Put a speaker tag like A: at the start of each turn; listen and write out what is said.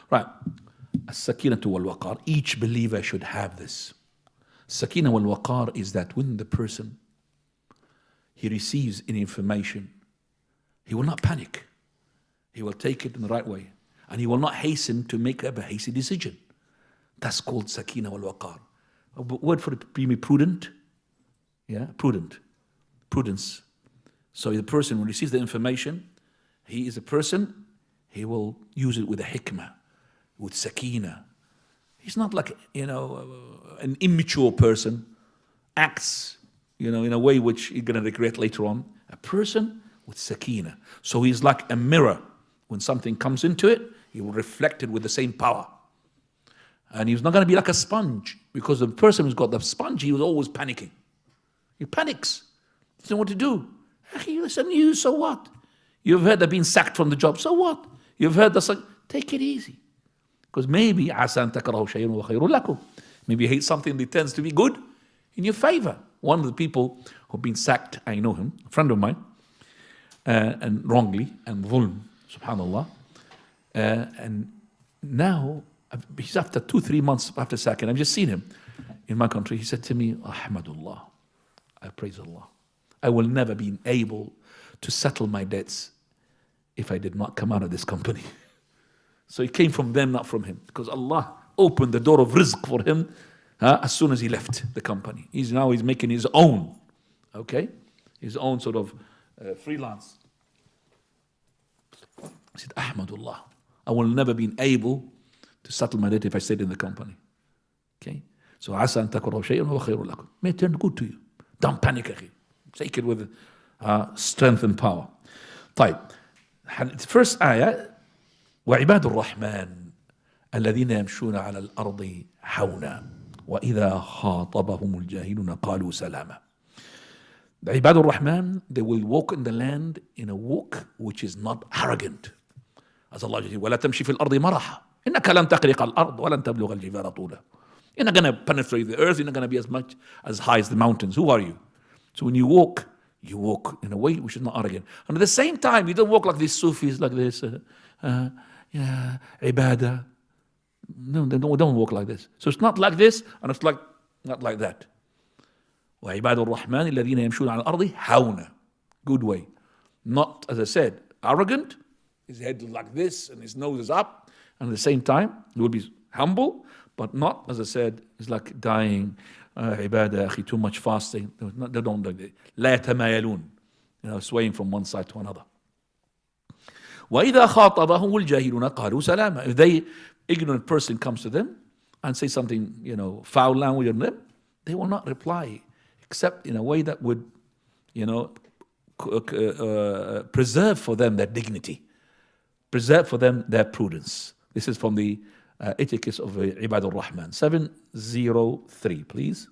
A: Right. As-sakinatu wal-waqar. Each believer should have this. Sakina wal-waqar is that when the person, he receives any information, he will not panic. He will take it in the right way. And he will not hasten to make a hasty decision. That's called sakina wal-waqar. A word for it, be prudent. Yeah, prudent. Prudence. So the person who receives the information, he is a person, he will use it with a hikmah, with sakina. He's not like, an immature person, acts, in a way which you're going to regret later on. A person with sakina. So he's like a mirror. When something comes into it, he will reflect it with the same power. And he's not going to be like a sponge, because the person who's got the sponge, he was always panicking. He panics. He doesn't know what to do. Listen, you, so what? You've heard they're being sacked from the job, so what? You've heard that's like, take it easy. Because maybe maybe you hate something that tends to be good in your favor. One of the people who've been sacked, I know him, a friend of mine, and wrongly, and dhulm, subhanallah. And now, he's after 2-3 months after sacking, I've just seen him in my country. He said to me, Ahmadullah, I praise Allah. I will never be able to settle my debts if I did not come out of this company. So it came from them, not from him. Because Allah opened the door of rizq for him as soon as he left the company. He's making his own, okay? His own sort of freelance. He said, Ahmadullah, I will never be able to settle my debt if I stayed in the company. Okay? So, عَسَى أَن تَكْرَهُ شَيْئًا وَهُوَ خَيْرٌ لَكُمْ. May it turn good to you. Don't panic, akhi. Take it with strength and power. طيب. First ayah, وَعِبَادُ الرَّحْمَنِ الَّذِينَ يَمْشُونَ عَلَى الْأَرْضِ حَوْنًا وَإِذَا خَاطَبَهُمُ الْجَاهِلُونَ قَالُوا سَلَامًا. The Ibad al-Rahman, they will walk in the land in a walk which is not arrogant. As Allah says, وَلَا تَمْشِ فِي الْأَرْضِ مَرَحًا إِنَّكَ لَن تَقْرِقَ الْأَرْض وَلَن تَبْلُغَ الْجِبَالَ طُولًا. You're not going to penetrate the earth, you're not going to be as high as the mountains. Who are you? So when you walk in a way which is not arrogant. And at the same time, you don't walk like these Sufis, like this, ibadah. No, they don't walk like this. So it's not like this, and it's not like that. وَعِبَادُ الرَّحْمَنِ الَّذِينَ يَمْشُونَ عَلَى الْأَرْضِ حَوْنًا. Good way. Not, as I said, arrogant. His head is like this, and his nose is up. And at the same time, he will be humble, but not, as I said, it's like dying. Ibadah, too much fasting. They don't do that. لا يتمايلون. Swaying from one side to another. وَإِذَا خَاطَبَهُمُ الْجَاهِلُونَ قَالُوا سَلَامًا. If the ignorant person comes to them and say something, foul language on them, they will not reply except in a way that would, preserve for them their dignity, preserve for them their prudence. This is from the etiquette of Ibad al-Rahman. 703, please.